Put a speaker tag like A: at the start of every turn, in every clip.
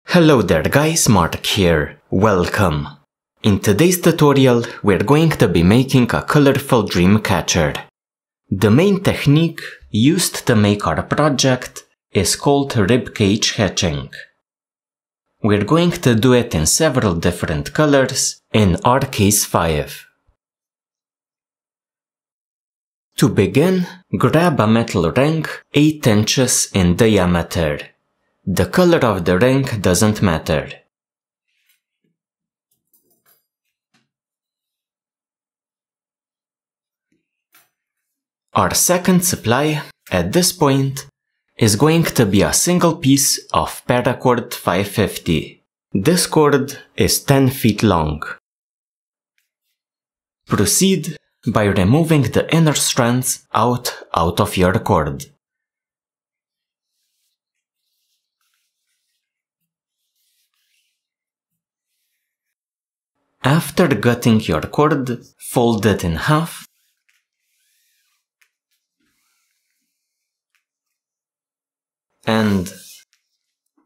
A: Hello there guys, Mark here. Welcome. In today's tutorial, we're going to be making a colorful dream catcher. The main technique used to make our project is called ribcage hitching. We're going to do it in several different colors, in our case 5. To begin, grab a metal ring 8 inches in diameter. The color of the ring doesn't matter. Our second supply, at this point, is going to be a single piece of Paracord 550. This cord is 10 feet long. Proceed by removing the inner strands out of your cord. After cutting your cord, fold it in half and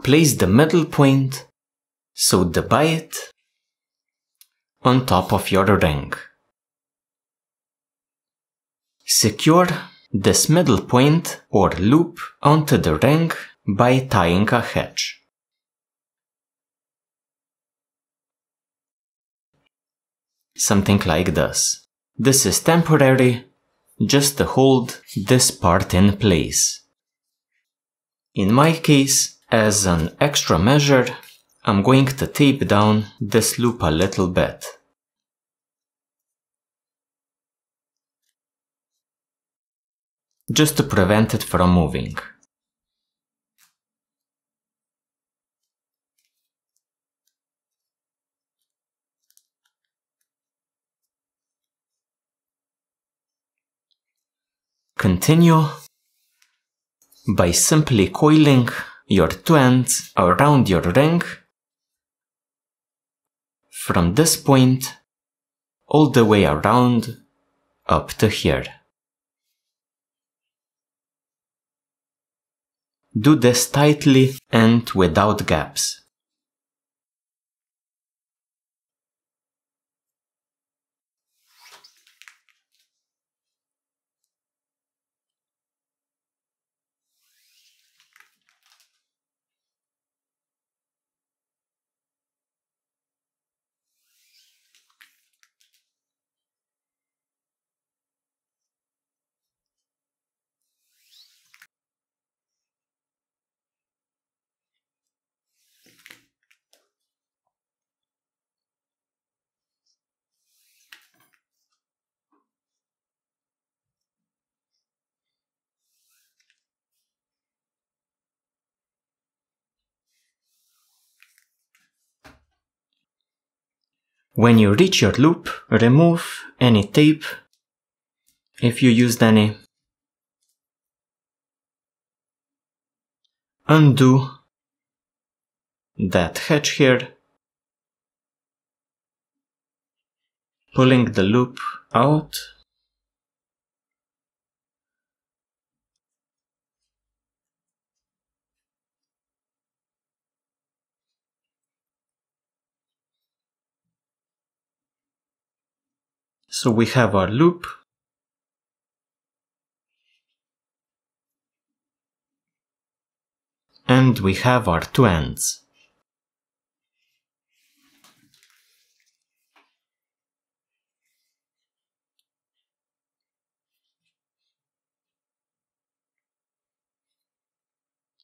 A: place the middle point, so the bite, on top of your ring. Secure this middle point or loop onto the ring by tying a hitch. Something like this. This is temporary, just to hold this part in place. In my case, as an extra measure, I'm going to tape down this loop a little bit. Just to prevent it from moving. Continue by simply coiling your two ends around your ring from this point all the way around up to here. Do this tightly and without gaps. When you reach your loop, remove any tape, if you used any. Undo that hitch here, pulling the loop out. So we have our loop. And we have our two ends.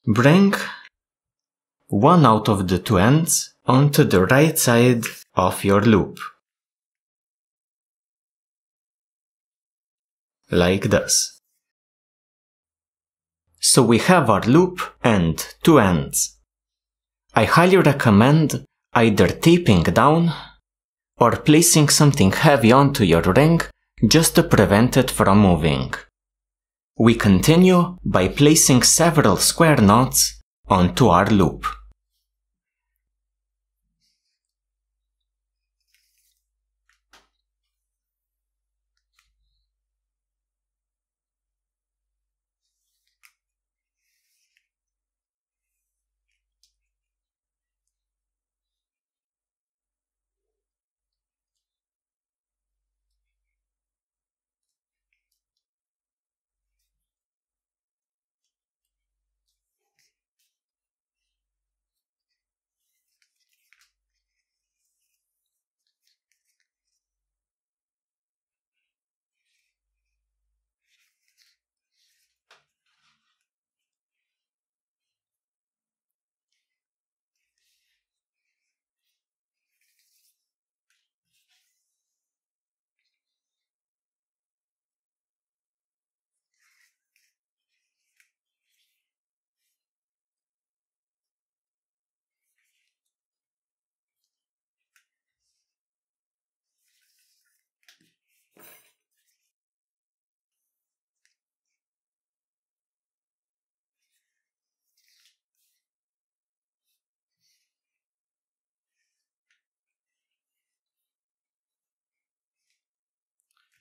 A: Bring one out of the two ends onto the right side of your loop. Like this. So we have our loop and two ends. I highly recommend either taping down or placing something heavy onto your ring just to prevent it from moving. We continue by placing several square knots onto our loop.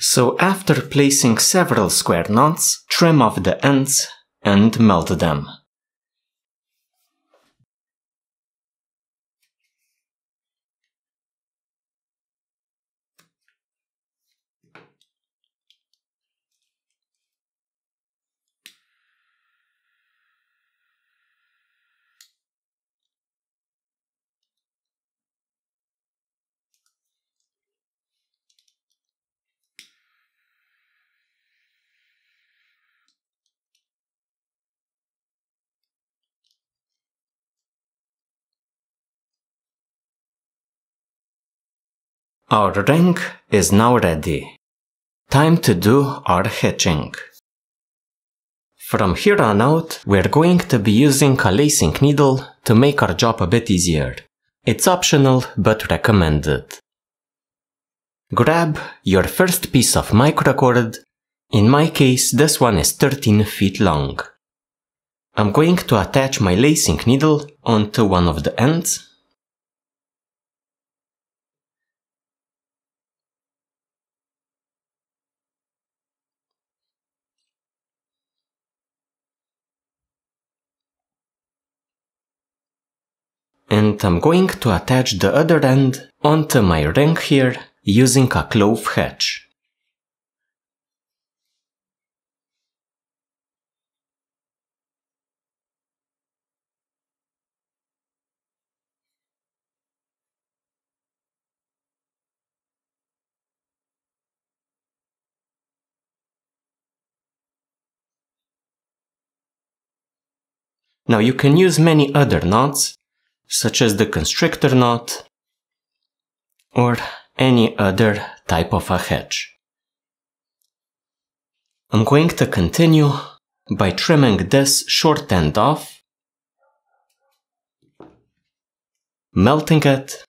A: So after placing several square knots, trim off the ends and melt them. Our ring is now ready. Time to do our hitching. From here on out, we're going to be using a lacing needle to make our job a bit easier. It's optional but recommended. Grab your first piece of microcord. In my case, this one is 13 feet long. I'm going to attach my lacing needle onto one of the ends. And I'm going to attach the other end onto my ring here using a clove hitch. Now you can use many other knots, such as the constrictor knot or any other type of a hitch. I'm going to continue by trimming this short end off, melting it,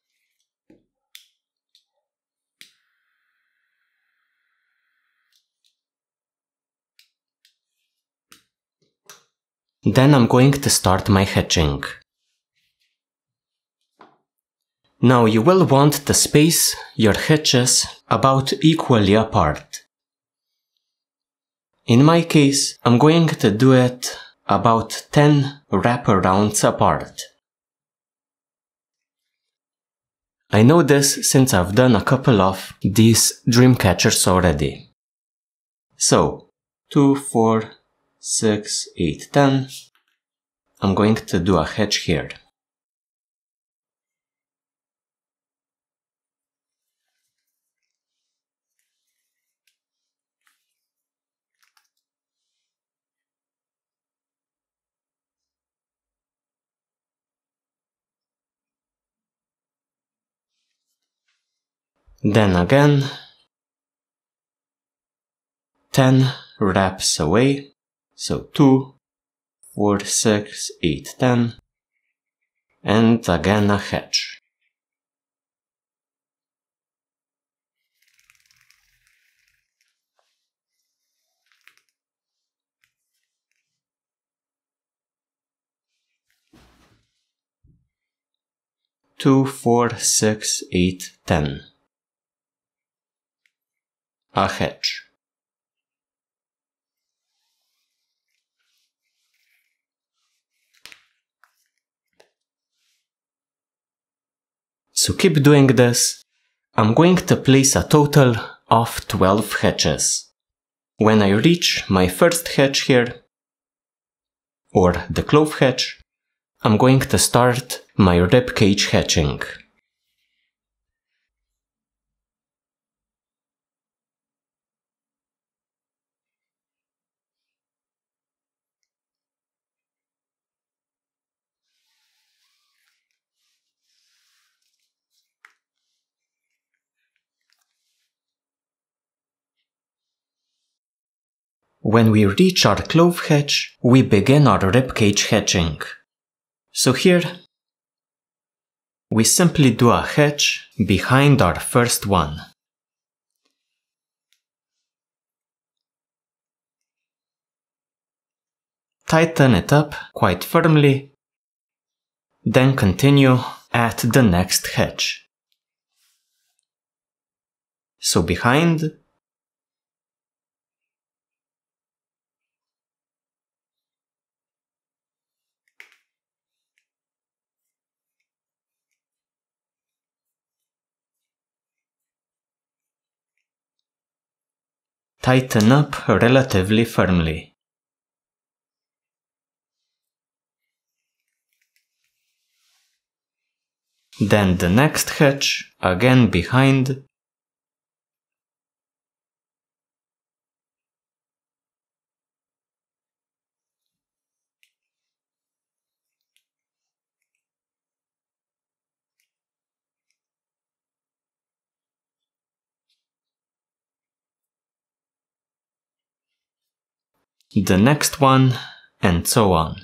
A: then I'm going to start my hitching. Now you will want to space your hitches about equally apart. In my case, I'm going to do it about 10 wraparounds apart. I know this since I've done a couple of these dream catchers already. So, 2, 4, 6, 8, 10. I'm going to do a hitch here. Then again, 10 wraps away, so 2, 4, 6, 8, 10, and again a hitch. Two, 4, 6, 8, 10. A hitch. So keep doing this. I'm going to place a total of 12 hitches. When I reach my first hitch here, or the clove hitch, I'm going to start my ribcage hitching. When we reach our clove hitch, we begin our ribcage hitching. So here, we simply do a hitch behind our first one. Tighten it up quite firmly, then continue at the next hitch. So behind, tighten up relatively firmly. Then the next hitch, again behind. The next one, and so on.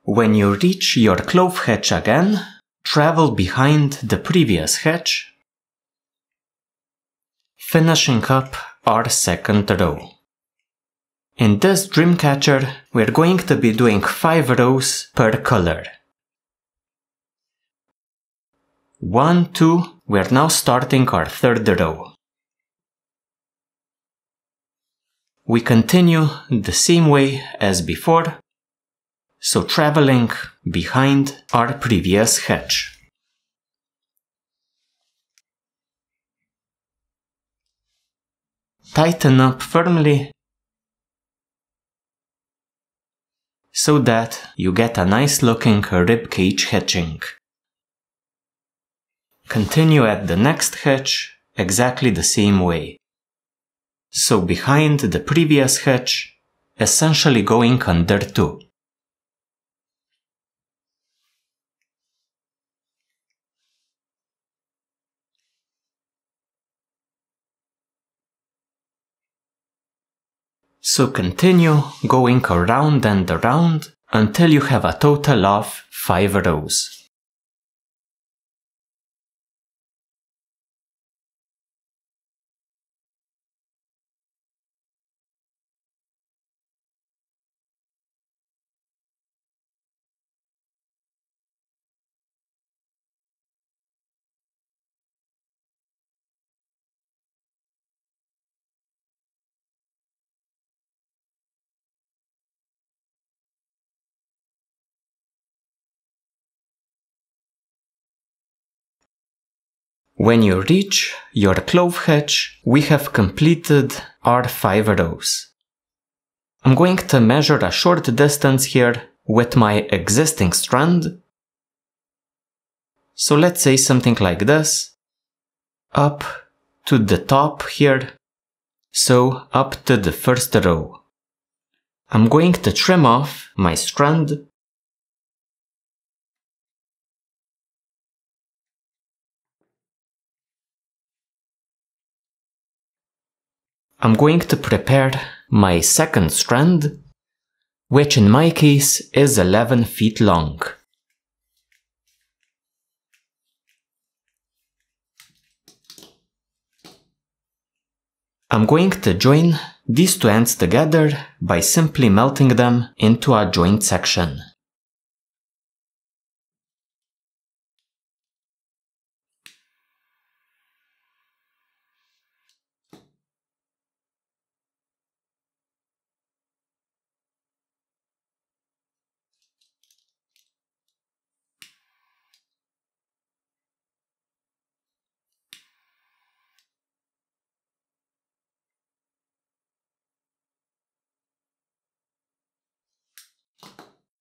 A: When you reach your clove hitch again, travel behind the previous hitch, finishing up our second row. In this dream catcher, we're going to be doing 5 rows per color. 1, 2, we're now starting our third row. We continue the same way as before, so traveling behind our previous hitch. Tighten up firmly so that you get a nice looking ribcage hitching. Continue at the next hitch exactly the same way. So behind the previous hitch, essentially going under 2. So continue going around and around until you have a total of 5 rows. When you reach your clove hitch, we have completed our 5 rows. I'm going to measure a short distance here with my existing strand. So let's say something like this, up to the top here, so up to the first row. I'm going to trim off my strand. I'm going to prepare my second strand, which in my case is 11 feet long. I'm going to join these 2 ends together by simply melting them into a joint section.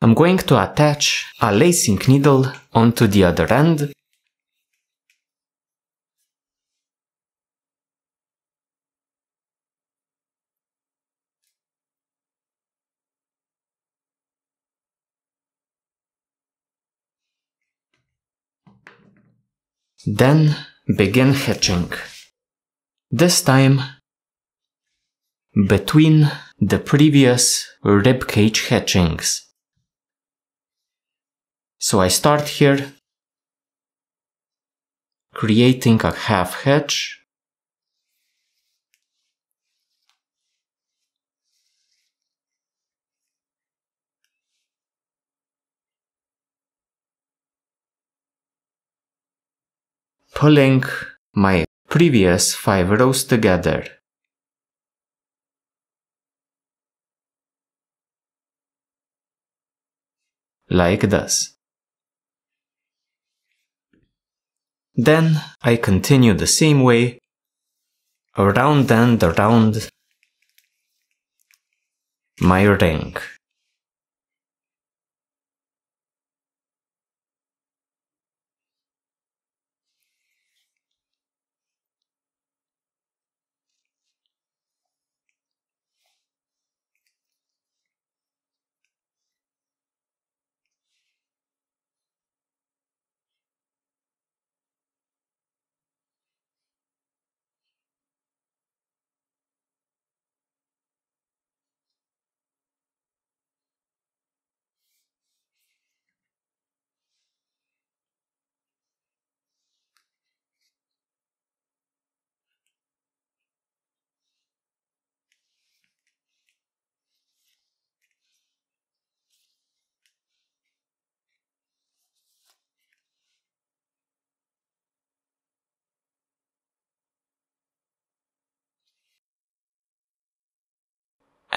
A: I'm going to attach a lacing needle onto the other end. Then begin hitching. This time between the previous ribcage hitchings. So I start here, creating a half hitch. Pulling my previous 5 rows together. Like this. Then I continue the same way, around and around my ring.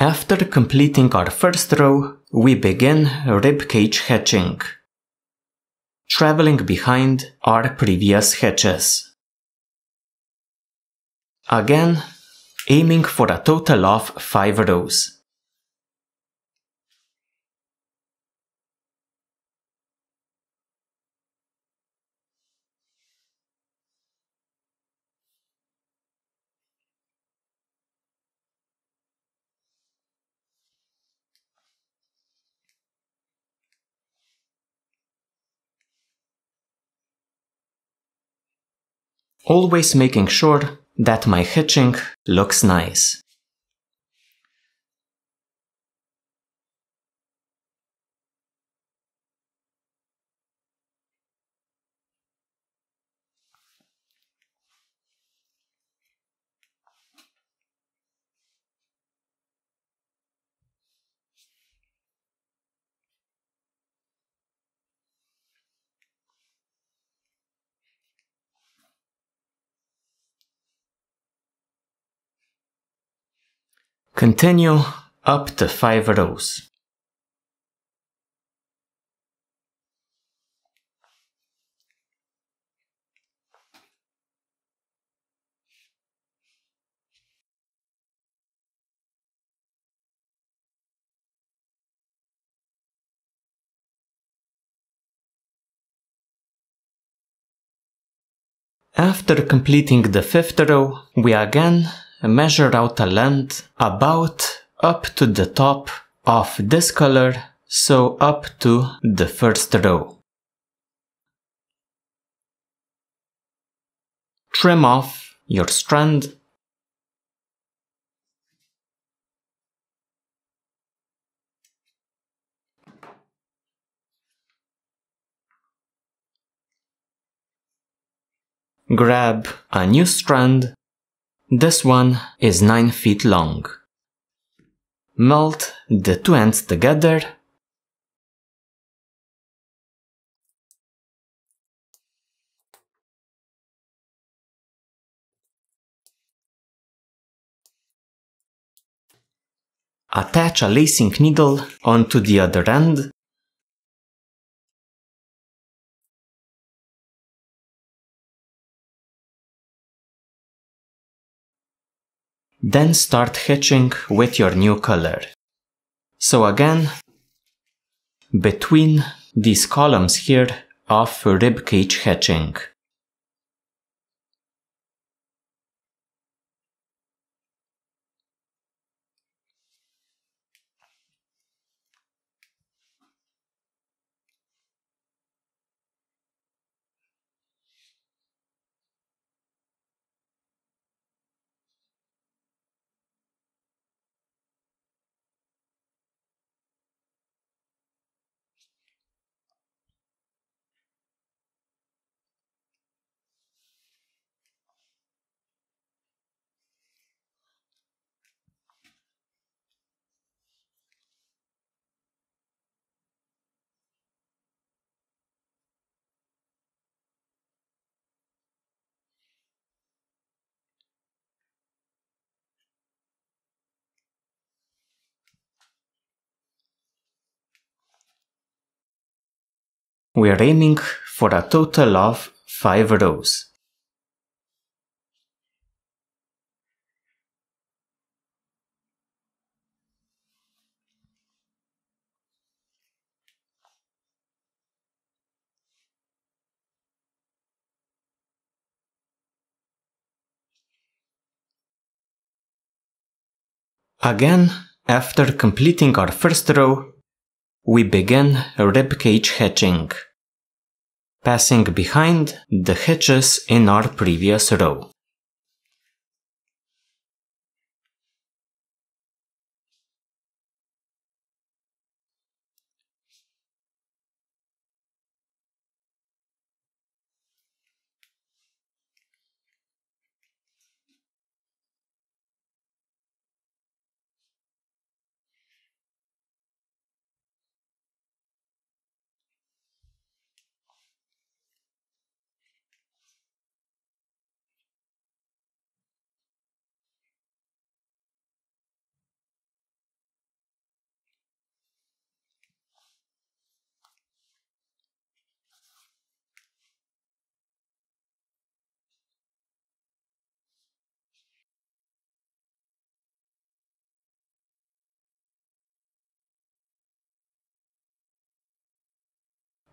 A: After completing our first row, we begin ribcage hitching, traveling behind our previous hitches. Again, aiming for a total of 5 rows. Always making sure that my hitching looks nice. Continue up to 5 rows. After completing the 5th row, we again measure out a length about up to the top of this color, so up to the 1st row. Trim off your strand. Grab a new strand. This one is 9 feet long. Melt the 2 ends together. Attach a lacing needle onto the other end. Then start hitching with your new color. So again, between these columns here of ribcage hitching. We're aiming for a total of 5 rows. Again, after completing our first row, we begin ribcage hitching, passing behind the hitches in our previous row.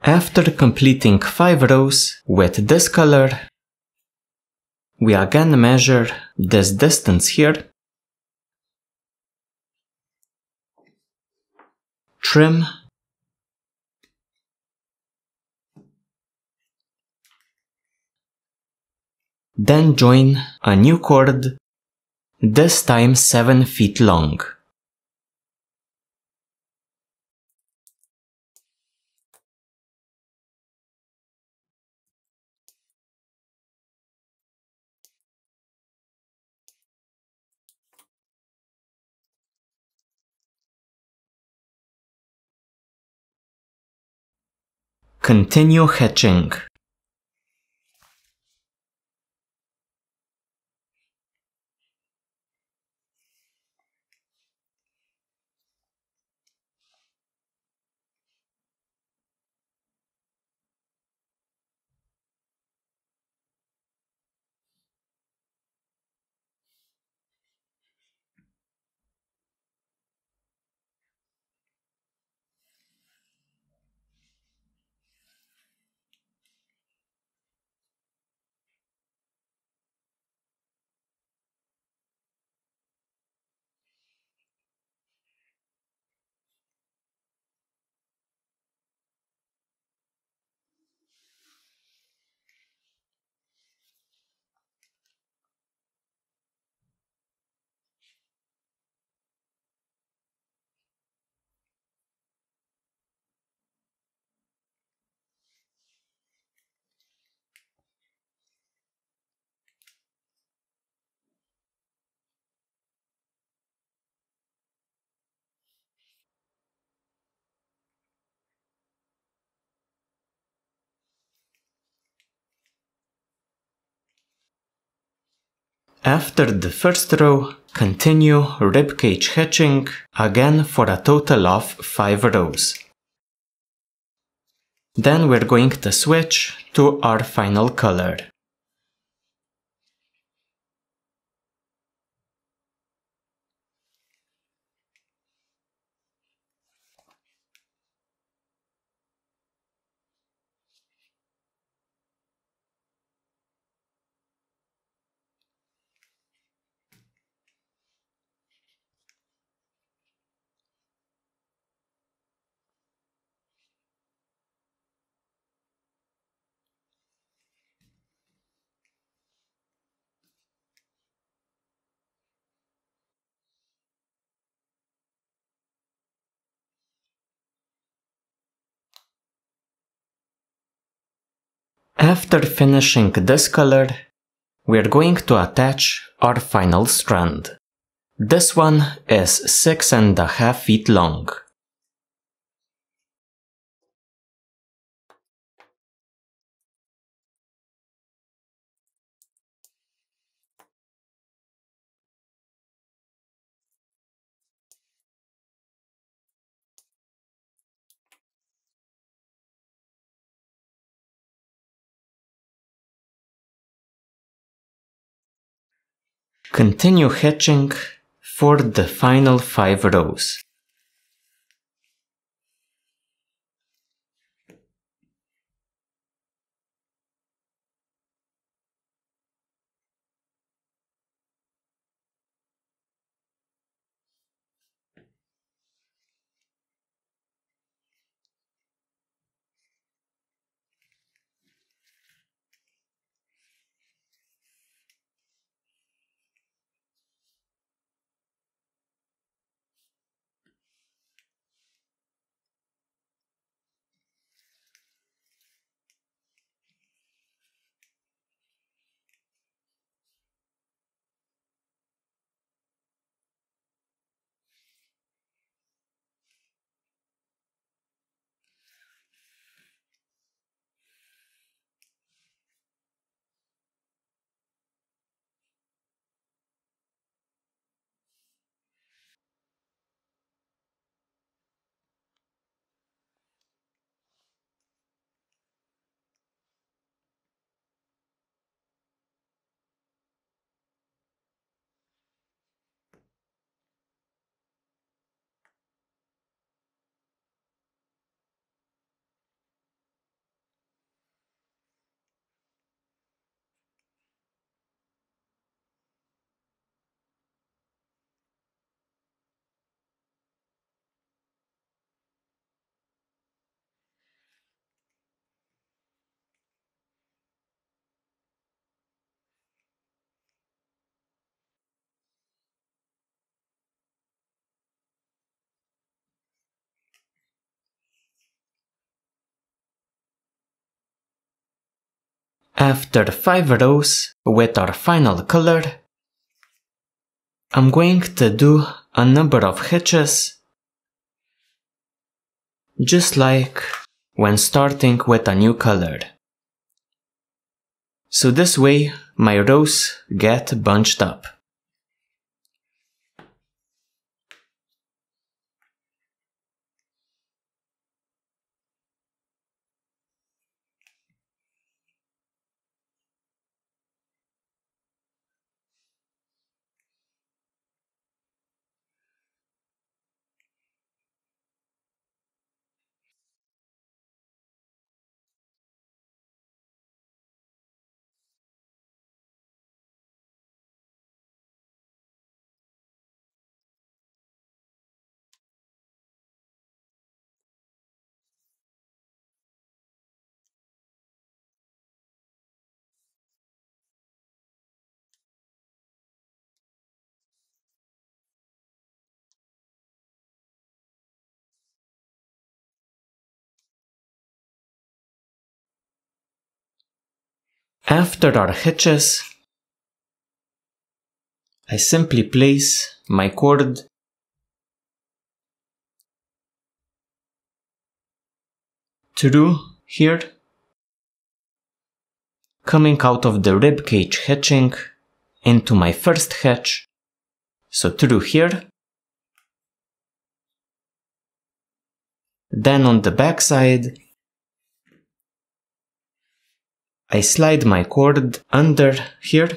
A: After completing 5 rows with this color, we again measure this distance here, trim, then join a new cord, this time 7 feet long. Continue hitching. After the first row, continue ribcage hitching again for a total of 5 rows. Then we're going to switch to our final color. After finishing this color, we're going to attach our final strand. This one is 6.5 feet long. Continue hitching for the final 5 rows. After 5 rows with our final color, I'm going to do a number of hitches, just like when starting with a new color. So this way my rows get bunched up. After our hitches, I simply place my cord through here, coming out of the ribcage hitching into my first hitch, so through here. Then on the back side, I slide my cord under here,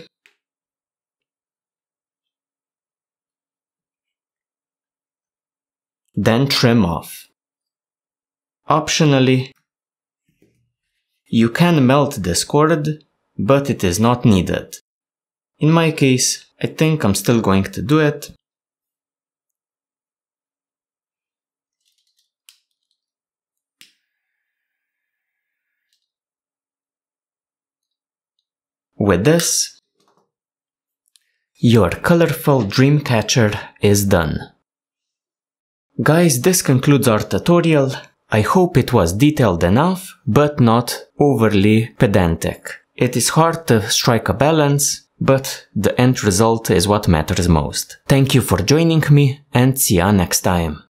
A: then trim off. Optionally, you can melt this cord, but it is not needed. In my case, I think I'm still going to do it. With this, your colorful dream catcher is done. Guys, this concludes our tutorial. I hope it was detailed enough, but not overly pedantic. It is hard to strike a balance, but the end result is what matters most. Thank you for joining me, and see ya next time.